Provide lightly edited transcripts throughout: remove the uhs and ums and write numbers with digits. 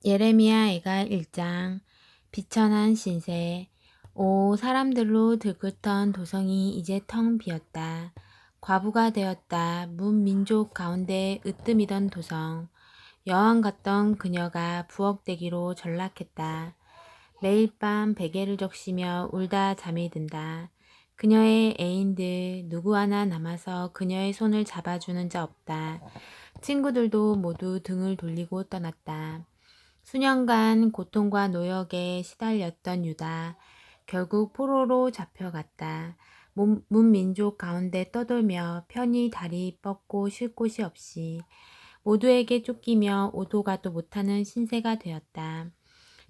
예레미야애가 1장. 비천한 신세. 오, 사람들로 들끓던 도성이 이제 텅 비었다. 과부가 되었다. 문민족 가운데 으뜸이던 도성. 여왕 같던 그녀가 부엌대기로 전락했다. 매일 밤 베개를 적시며 울다 잠이 든다. 그녀의 애인들 누구 하나 남아서 그녀의 손을 잡아주는 자 없다. 친구들도 모두 등을 돌리고 떠났다. 수년간 고통과 노역에 시달렸던 유다. 결국 포로로 잡혀갔다. 문민족 가운데 떠돌며 편히 다리 뻗고 쉴 곳이 없이 모두에게 쫓기며 오도 가도 못하는 신세가 되었다.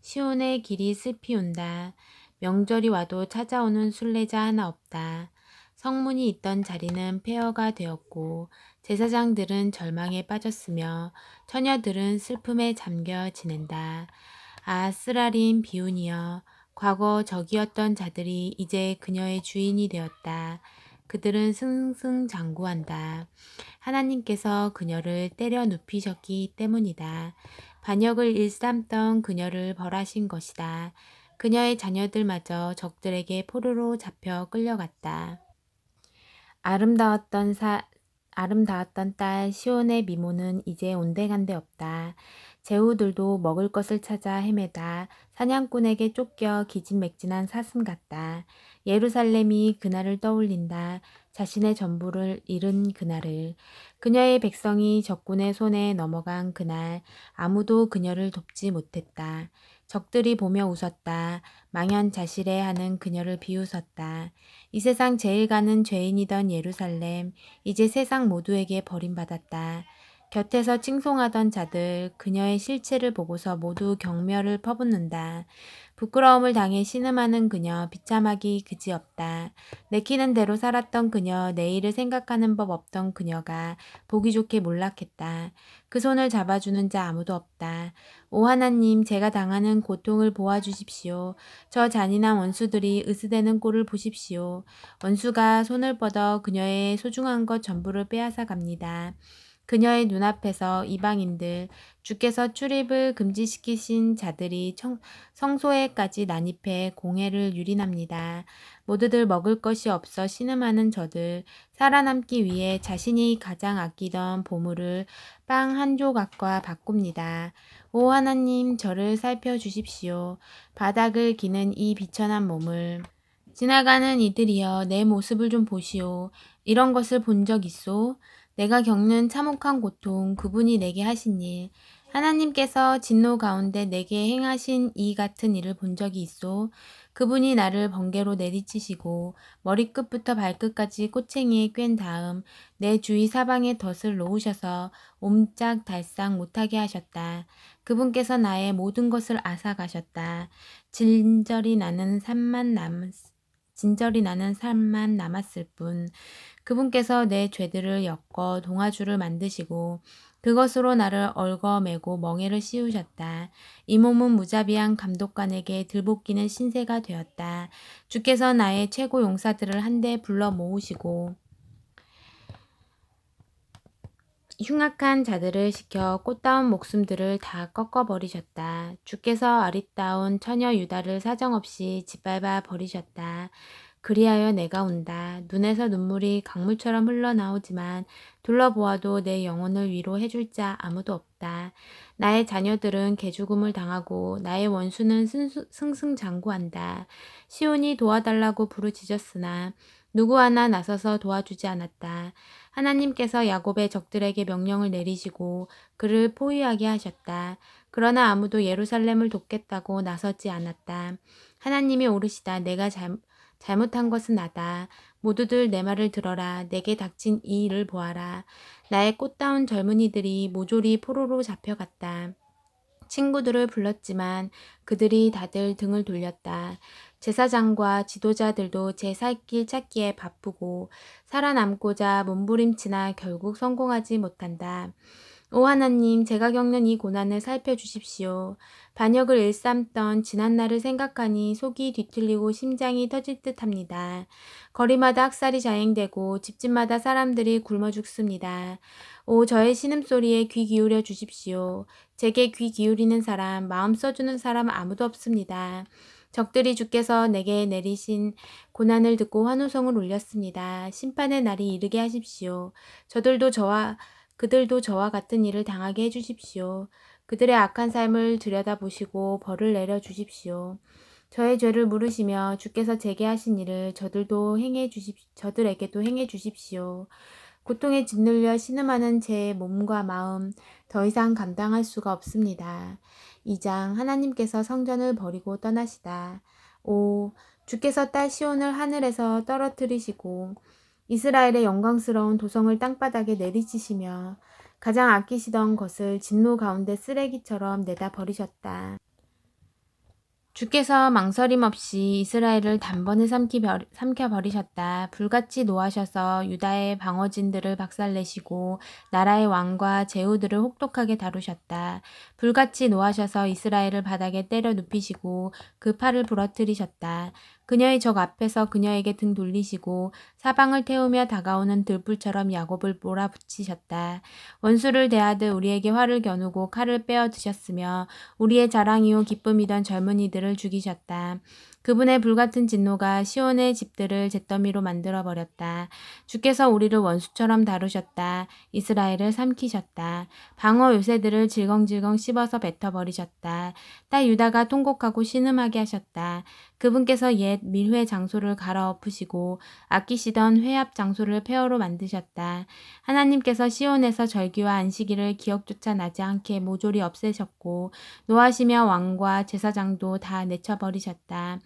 시온의 길이 슬피 온다. 명절이 와도 찾아오는 순례자 하나 없다. 성문이 있던 자리는 폐허가 되었고 제사장들은 절망에 빠졌으며 처녀들은 슬픔에 잠겨 지낸다. 아, 쓰라린 비운이여, 과거 적이었던 자들이 이제 그녀의 주인이 되었다. 그들은 승승장구한다. 하나님께서 그녀를 때려 눕히셨기 때문이다. 반역을 일삼던 그녀를 벌하신 것이다. 그녀의 자녀들마저 적들에게 포로로 잡혀 끌려갔다. 아름다웠던 딸 시온의 미모는 이제 온데간데 없다. 제후들도 먹을 것을 찾아 헤매다 사냥꾼에게 쫓겨 기진맥진한 사슴 같다. 예루살렘이 그날을 떠올린다. 자신의 전부를 잃은 그날을. 그녀의 백성이 적군의 손에 넘어간 그날 아무도 그녀를 돕지 못했다. 적들이 보며 웃었다. 망연자실해하는 그녀를 비웃었다. 이 세상 제일 가는 죄인이던 예루살렘, 이제 세상 모두에게 버림받았다. 곁에서 칭송하던 자들, 그녀의 실체를 보고서 모두 경멸을 퍼붓는다. 부끄러움을 당해 신음하는 그녀, 비참하기 그지없다. 내키는 대로 살았던 그녀, 내일을 생각하는 법 없던 그녀가 보기 좋게 몰락했다. 그 손을 잡아주는 자 아무도 없다. 오 하나님, 제가 당하는 고통을 보아주십시오. 저 잔인한 원수들이 으스대는 꼴을 보십시오. 원수가 손을 뻗어 그녀의 소중한 것 전부를 빼앗아 갑니다. 그녀의 눈앞에서 이방인들, 주께서 출입을 금지시키신 자들이 성소에까지 난입해 공회를 유린합니다. 모두들 먹을 것이 없어 신음하는 저들, 살아남기 위해 자신이 가장 아끼던 보물을 빵 한 조각과 바꿉니다. 오 하나님, 저를 살펴주십시오. 바닥을 기는 이 비천한 몸을. 지나가는 이들이여, 내 모습을 좀 보시오. 이런 것을 본 적 있소? 내가 겪는 참혹한 고통, 그분이 내게 하신 일, 하나님께서 진노 가운데 내게 행하신 이 같은 일을 본 적이 있소? 그분이 나를 번개로 내리치시고 머리끝부터 발끝까지 꼬챙이에 꿰은 다음 내 주위 사방에 덫을 놓으셔서 옴짝달싹 못하게 하셨다. 그분께서 나의 모든 것을 앗아가셨다. 진절이 나는 삶만 남았을 뿐. 그분께서 내 죄들을 엮어 동아줄을 만드시고 그것으로 나를 얽어매고 멍에를 씌우셨다. 이 몸은 무자비한 감독관에게 들볶이는 신세가 되었다. 주께서 나의 최고 용사들을 한데 불러 모으시고 흉악한 자들을 시켜 꽃다운 목숨들을 다 꺾어버리셨다. 주께서 아리따운 처녀 유다를 사정없이 짓밟아 버리셨다. 그리하여 내가 운다. 눈에서 눈물이 강물처럼 흘러나오지만 둘러보아도 내 영혼을 위로해줄 자 아무도 없다. 나의 자녀들은 개죽음을 당하고 나의 원수는 승승장구한다. 시온이 도와달라고 부르짖었으나 누구 하나 나서서 도와주지 않았다. 하나님께서 야곱의 적들에게 명령을 내리시고 그를 포위하게 하셨다. 그러나 아무도 예루살렘을 돕겠다고 나서지 않았다. 하나님이 오르시다. 내가 잘못한 것은 나다. 모두들 내 말을 들어라. 내게 닥친 이 일을 보아라. 나의 꽃다운 젊은이들이 모조리 포로로 잡혀갔다. 친구들을 불렀지만 그들이 다들 등을 돌렸다. 제사장과 지도자들도 제 살 길 찾기에 바쁘고 살아남고자 몸부림치나 결국 성공하지 못한다. 오 하나님, 제가 겪는 이 고난을 살펴주십시오. 반역을 일삼던 지난날을 생각하니 속이 뒤틀리고 심장이 터질 듯합니다. 거리마다 학살이 자행되고 집집마다 사람들이 굶어 죽습니다. 오, 저의 신음소리에 귀 기울여 주십시오. 제게 귀 기울이는 사람, 마음 써주는 사람 아무도 없습니다. 적들이 주께서 내게 내리신 고난을 듣고 환호성을 올렸습니다. 심판의 날이 이르게 하십시오. 그들도 저와 같은 일을 당하게 해주십시오. 그들의 악한 삶을 들여다보시고 벌을 내려 주십시오. 저의 죄를 물으시며 주께서 제게 하신 일을 저들에게도 행해 주십시오. 고통에 짓눌려 신음하는 제 몸과 마음 더 이상 감당할 수가 없습니다. 2장 하나님께서 성전을 버리고 떠나시다. 5. 주께서 딸 시온을 하늘에서 떨어뜨리시고 이스라엘의 영광스러운 도성을 땅바닥에 내리치시며 가장 아끼시던 것을 진노 가운데 쓰레기처럼 내다 버리셨다. 주께서 망설임 없이 이스라엘을 단번에 삼켜버리셨다. 불같이 노하셔서 유다의 방어진들을 박살내시고 나라의 왕과 제후들을 혹독하게 다루셨다. 불같이 노하셔서 이스라엘을 바닥에 때려 눕히시고 그 팔을 부러뜨리셨다. 그녀의 적 앞에서 그녀에게 등 돌리시고 사방을 태우며 다가오는 들불처럼 야곱을 몰아붙이셨다. 원수를 대하듯 우리에게 활을 겨누고 칼을 빼어 드셨으며 우리의 자랑이요 기쁨이던 젊은이들을 죽이셨다. 그분의 불같은 진노가 시온의 집들을 잿더미로 만들어버렸다. 주께서 우리를 원수처럼 다루셨다. 이스라엘을 삼키셨다. 방어 요새들을 질겅질겅 씹어서 뱉어버리셨다. 딸 유다가 통곡하고 신음하게 하셨다. 그분께서 옛 밀회 장소를 갈아엎으시고 아끼시던 회합 장소를 폐허로 만드셨다. 하나님께서 시온에서 절기와 안식일을 기억조차 나지 않게 모조리 없애셨고 노하시며 왕과 제사장도 다 내쳐버리셨다.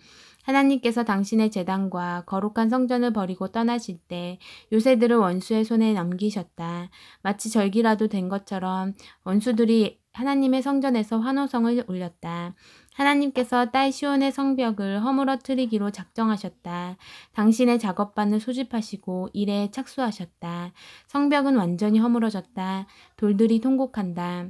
하나님께서 당신의 제단과 거룩한 성전을 버리고 떠나실 때 요새들을 원수의 손에 넘기셨다. 마치 절기라도 된 것처럼 원수들이 하나님의 성전에서 환호성을 올렸다. 하나님께서 딸 시온의 성벽을 허물어뜨리기로 작정하셨다. 당신의 작업반을 소집하시고 일에 착수하셨다. 성벽은 완전히 허물어졌다. 돌들이 통곡한다.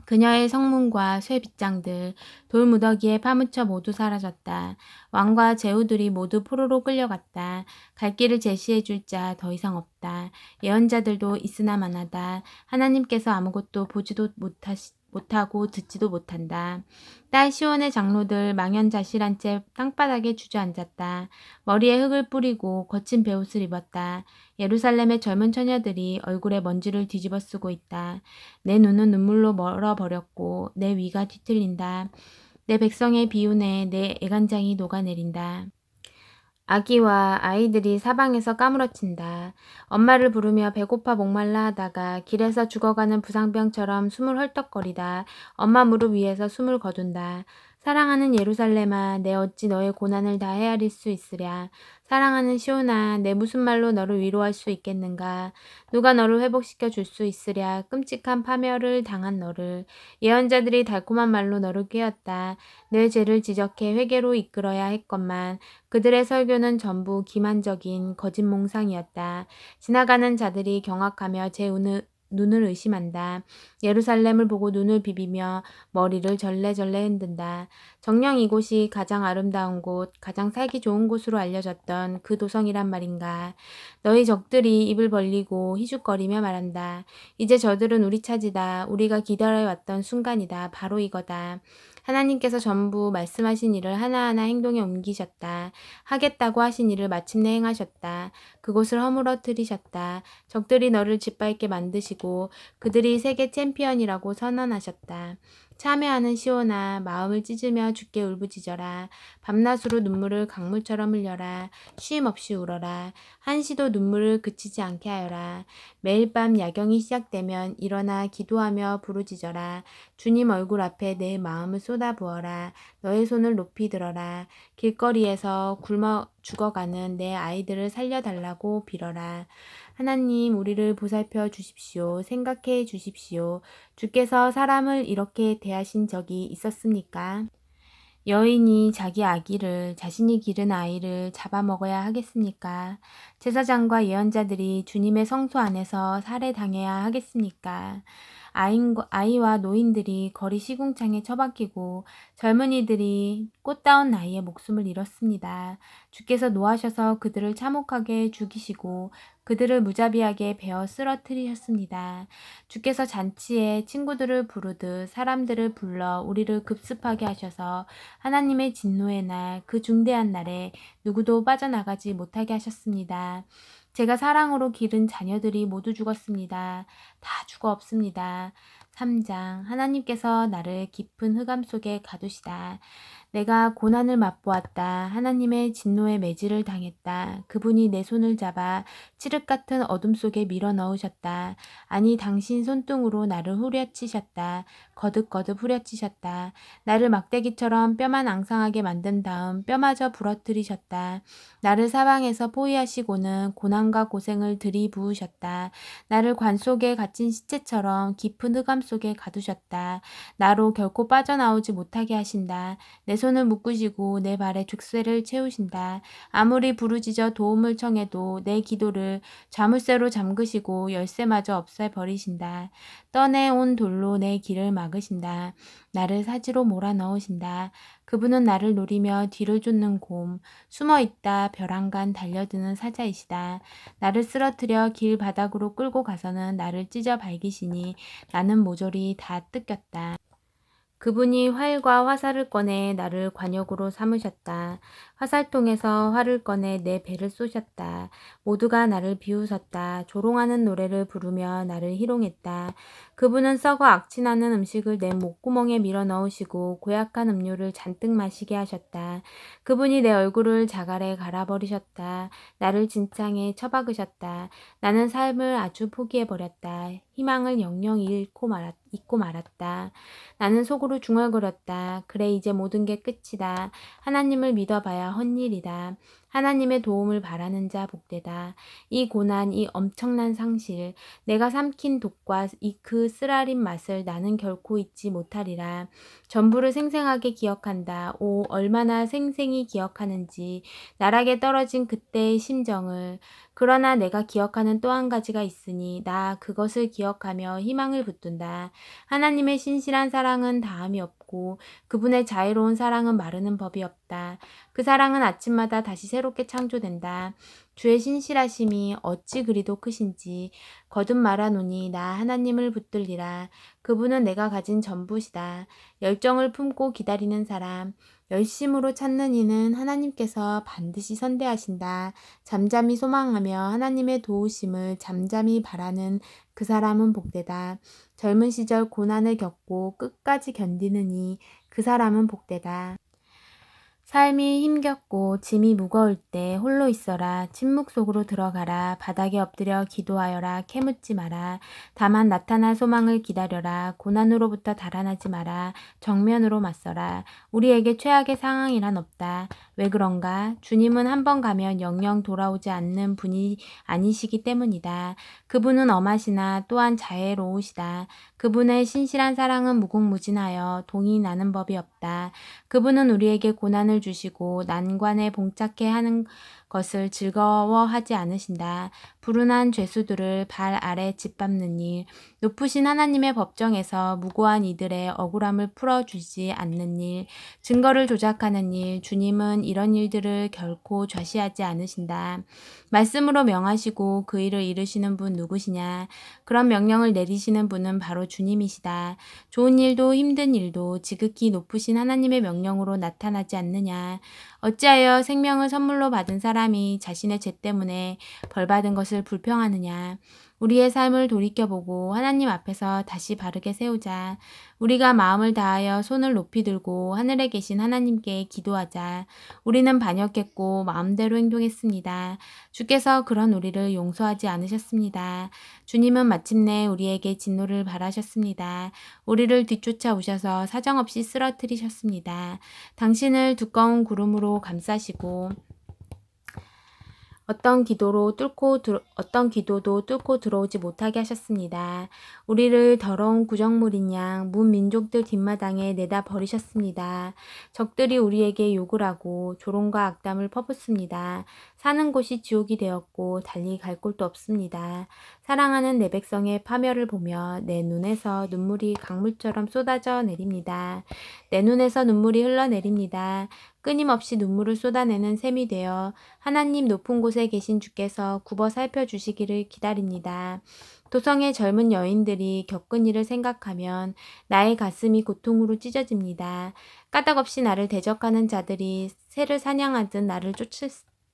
그녀의 성문과 쇠 빗장들, 돌무더기에 파묻혀 모두 사라졌다. 왕과 제후들이 모두 포로로 끌려갔다. 갈 길을 제시해 줄 자 더 이상 없다. 예언자들도 있으나 마나다. 하나님께서 아무것도 보지도 못하고 듣지도 못한다. 딸 시온의 장로들 망연자실한 채 땅바닥에 주저앉았다. 머리에 흙을 뿌리고 거친 베옷을 입었다. 예루살렘의 젊은 처녀들이 얼굴에 먼지를 뒤집어 쓰고 있다. 내 눈은 눈물로 멀어버렸고 내 위가 뒤틀린다. 내 백성의 비운에 내 애간장이 녹아내린다. 아기와 아이들이 사방에서 까무러친다. 엄마를 부르며 배고파 목말라 하다가 길에서 죽어가는 부상병처럼 숨을 헐떡거리다. 엄마 무릎 위에서 숨을 거둔다. 사랑하는 예루살렘아, 내 어찌 너의 고난을 다 헤아릴 수 있으랴. 사랑하는 시온아, 내 무슨 말로 너를 위로할 수 있겠는가. 누가 너를 회복시켜 줄 수 있으랴. 끔찍한 파멸을 당한 너를. 예언자들이 달콤한 말로 너를 꾀었다. 내 죄를 지적해 회개로 이끌어야 했건만 그들의 설교는 전부 기만적인 거짓 몽상이었다. 지나가는 자들이 경악하며 제 눈을 의심한다. 예루살렘을 보고 눈을 비비며 머리를 절레절레 흔든다. 정녕 이곳이 가장 아름다운 곳, 가장 살기 좋은 곳으로 알려졌던 그 도성이란 말인가. 너희 적들이 입을 벌리고 희죽거리며 말한다. 이제 저들은 우리 차지다. 우리가 기다려왔던 순간이다. 바로 이거다. 하나님께서 전부 말씀하신 일을 하나하나 행동에 옮기셨다. 하겠다고 하신 일을 마침내 행하셨다. 그곳을 허물어뜨리셨다. 적들이 너를 짓밟게 만드시고 그들이 세계 챔피언이라고 선언하셨다. 참회하는 시온아, 마음을 찢으며 주께 울부짖어라. 밤낮으로 눈물을 강물처럼 흘려라. 쉼 없이 울어라. 한시도 눈물을 그치지 않게 하여라. 매일 밤 야경이 시작되면 일어나 기도하며 부르짖어라. 주님 얼굴 앞에 내 마음을 쏟아부어라. 너의 손을 높이 들어라. 길거리에서 굶어 죽어가는 내 아이들을 살려달라고 빌어라. 하나님, 우리를 보살펴 주십시오. 생각해 주십시오. 주께서 사람을 이렇게 대하신 적이 있었습니까? 여인이 자기 아기를, 자신이 기른 아이를 잡아먹어야 하겠습니까? 제사장과 예언자들이 주님의 성소 안에서 살해당해야 하겠습니까? 아이와 노인들이 거리 시궁창에 처박히고 젊은이들이 꽃다운 나이에 목숨을 잃었습니다. 주께서 노하셔서 그들을 참혹하게 죽이시고 그들을 무자비하게 베어 쓰러뜨리셨습니다. 주께서 잔치에 친구들을 부르듯 사람들을 불러 우리를 급습하게 하셔서 하나님의 진노의 날, 그 중대한 날에 누구도 빠져나가지 못하게 하셨습니다. 제가 사랑으로 기른 자녀들이 모두 죽었습니다. 다 죽어 없습니다. 3장 하나님께서 나를 깊은 흑암 속에 가두시다. 내가 고난을 맛보았다. 하나님의 진노의 매질을 당했다. 그분이 내 손을 잡아 칠흑 같은 어둠 속에 밀어 넣으셨다. 아니 당신 손등으로 나를 후려치셨다. 거듭거듭 후려치셨다. 나를 막대기처럼 뼈만 앙상하게 만든 다음 뼈마저 부러뜨리셨다. 나를 사방에서 포위하시고는 고난과 고생을 들이부으셨다. 나를 관 속에 갇힌 시체처럼 깊은 흑암 속에 가두셨다. 나로 결코 빠져나오지 못하게 하신다. 내 손을 묶으시고 내 발에 족쇄를 채우신다. 아무리 부르짖어 도움을 청해도 내 기도를 자물쇠로 잠그시고 열쇠마저 없애버리신다. 떠내온 돌로 내 길을 막으신다. 나를 사지로 몰아넣으신다. 그분은 나를 노리며 뒤를 쫓는 곰, 숨어있다 벼랑간 달려드는 사자이시다. 나를 쓰러뜨려 길 바닥으로 끌고 가서는 나를 찢어 발기시니 나는 모조리 다 뜯겼다. 그분이 활과 화살을 꺼내 나를 관역으로 삼으셨다. 화살통에서 활을 꺼내 내 배를 쏘셨다. 모두가 나를 비웃었다. 조롱하는 노래를 부르며 나를 희롱했다. 그분은 썩어 악취나는 음식을 내 목구멍에 밀어 넣으시고 고약한 음료를 잔뜩 마시게 하셨다. 그분이 내 얼굴을 자갈에 갈아버리셨다. 나를 진창에 처박으셨다. 나는 삶을 아주 포기해버렸다. 희망을 영영 잃고 말았다. 나는 속으로 중얼거렸다. 그래 이제 모든 게 끝이다. 하나님을 믿어봐야 헛일이다. 하나님의 도움을 바라는 자 복되다. 이 고난, 이 엄청난 상실, 내가 삼킨 독과 그 쓰라린 맛을 나는 결코 잊지 못하리라. 전부를 생생하게 기억한다. 오, 얼마나 생생히 기억하는지. 나락에 떨어진 그때의 심정을. 그러나 내가 기억하는 또 한 가지가 있으니 나 그것을 기억하며 희망을 붙든다. 하나님의 신실한 사랑은 다함이 없고 그분의 자애로운 사랑은 마르는 법이 없다. 그 사랑은 아침마다 다시 새롭게 창조된다. 주의 신실하심이 어찌 그리도 크신지 거듭 말하노니 나 하나님을 붙들리라. 그분은 내가 가진 전부시다. 열정을 품고 기다리는 사람, 열심으로 찾는 이는 하나님께서 반드시 선대하신다. 잠잠히 소망하며 하나님의 도우심을 잠잠히 바라는 그 사람은 복되다. 젊은 시절 고난을 겪고 끝까지 견디는 이 그 사람은 복되다. 삶이 힘겹고 짐이 무거울 때 홀로 있어라. 침묵 속으로 들어가라. 바닥에 엎드려 기도하여라. 캐묻지 마라. 다만 나타날 소망을 기다려라. 고난으로부터 달아나지 마라. 정면으로 맞서라. 우리에게 최악의 상황이란 없다. 왜 그런가? 주님은 한 번 가면 영영 돌아오지 않는 분이 아니시기 때문이다. 그분은 엄하시나 또한 자애로우시다. 그분의 신실한 사랑은 무궁무진하여 동이 나는 법이 없다. 그분은 우리에게 고난을 주시고 난관에 봉착해 하는 것을 즐거워하지 않으신다. 불운한 죄수들을 발 아래 짓밟는 일, 높으신 하나님의 법정에서 무고한 이들의 억울함을 풀어주지 않는 일, 증거를 조작하는 일, 주님은 이런 일들을 결코 좌시하지 않으신다. 말씀으로 명하시고 그 일을 이루시는 분 누구시냐? 그런 명령을 내리시는 분은 바로 주님이시다. 좋은 일도 힘든 일도 지극히 높으신 하나님의 명령으로 나타나지 않느냐? 어찌하여 생명을 선물로 받은 사람이 자신의 죄 때문에 벌받은 것을 불평하느냐? 우리의 삶을 돌이켜보고 하나님 앞에서 다시 바르게 세우자. 우리가 마음을 다하여 손을 높이 들고 하늘에 계신 하나님께 기도하자. 우리는 반역했고 마음대로 행동했습니다. 주께서 그런 우리를 용서하지 않으셨습니다. 주님은 마침내 우리에게 진노를 바라셨습니다. 우리를 뒤쫓아 오셔서 사정없이 쓰러뜨리셨습니다. 당신을 두꺼운 구름으로 감싸시고 어떤 기도도 뚫고 들어오지 못하게 하셨습니다. 우리를 더러운 구정물인 양 문민족들 뒷마당에 내다 버리셨습니다. 적들이 우리에게 욕을 하고 조롱과 악담을 퍼붓습니다. 사는 곳이 지옥이 되었고 달리 갈 곳도 없습니다. 사랑하는 내 백성의 파멸을 보며 내 눈에서 눈물이 강물처럼 쏟아져 내립니다. 내 눈에서 눈물이 흘러내립니다. 끊임없이 눈물을 쏟아내는 셈이 되어 하나님 높은 곳에 계신 주께서 굽어 살펴주시기를 기다립니다. 도성의 젊은 여인들이 겪은 일을 생각하면 나의 가슴이 고통으로 찢어집니다. 까닭없이 나를 대적하는 자들이 새를 사냥하듯 나를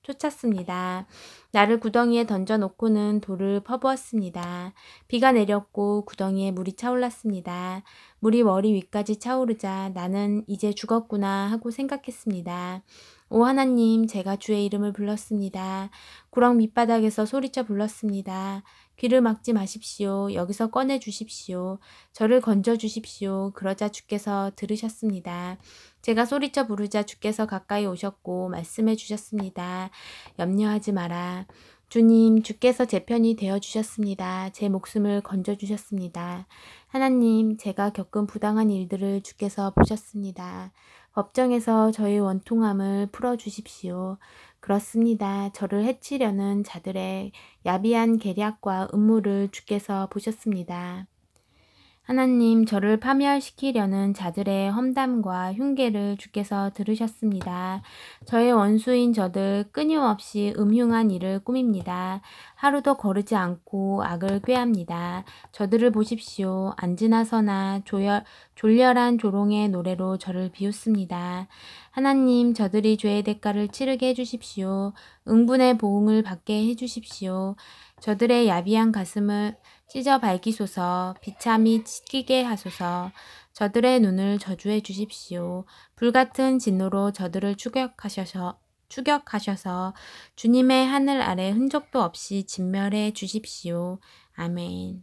쫓았습니다. 나를 구덩이에 던져놓고는 돌을 퍼부었습니다. 비가 내렸고 구덩이에 물이 차올랐습니다. 물이 머리 위까지 차오르자 나는 이제 죽었구나 하고 생각했습니다. 오 하나님, 제가 주의 이름을 불렀습니다. 구렁 밑바닥에서 소리쳐 불렀습니다. 귀를 막지 마십시오. 여기서 꺼내 주십시오. 저를 건져 주십시오. 그러자 주께서 들으셨습니다. 제가 소리쳐 부르자 주께서 가까이 오셨고 말씀해 주셨습니다. 염려하지 마라. 주님, 주께서 제 편이 되어 주셨습니다. 제 목숨을 건져 주셨습니다. 하나님, 제가 겪은 부당한 일들을 주께서 보셨습니다. 법정에서 저의 원통함을 풀어 주십시오. 그렇습니다. 저를 해치려는 자들의 야비한 계략과 음모를 주께서 보셨습니다. 하나님, 저를 파멸시키려는 자들의 험담과 흉계를 주께서 들으셨습니다. 저의 원수인 저들 끊임없이 음흉한 일을 꾸밉니다. 하루도 거르지 않고 악을 꾀합니다. 저들을 보십시오. 앉으나 서나 졸렬한 조롱의 노래로 저를 비웃습니다. 하나님, 저들이 죄의 대가를 치르게 해주십시오. 응분의 보응을 받게 해주십시오. 저들의 야비한 가슴을 찢어 밝히소서. 비참히 찢기게 하소서. 저들의 눈을 저주해 주십시오. 불같은 진노로 저들을 추격하셔서 주님의 하늘 아래 흔적도 없이 진멸해 주십시오. 아멘.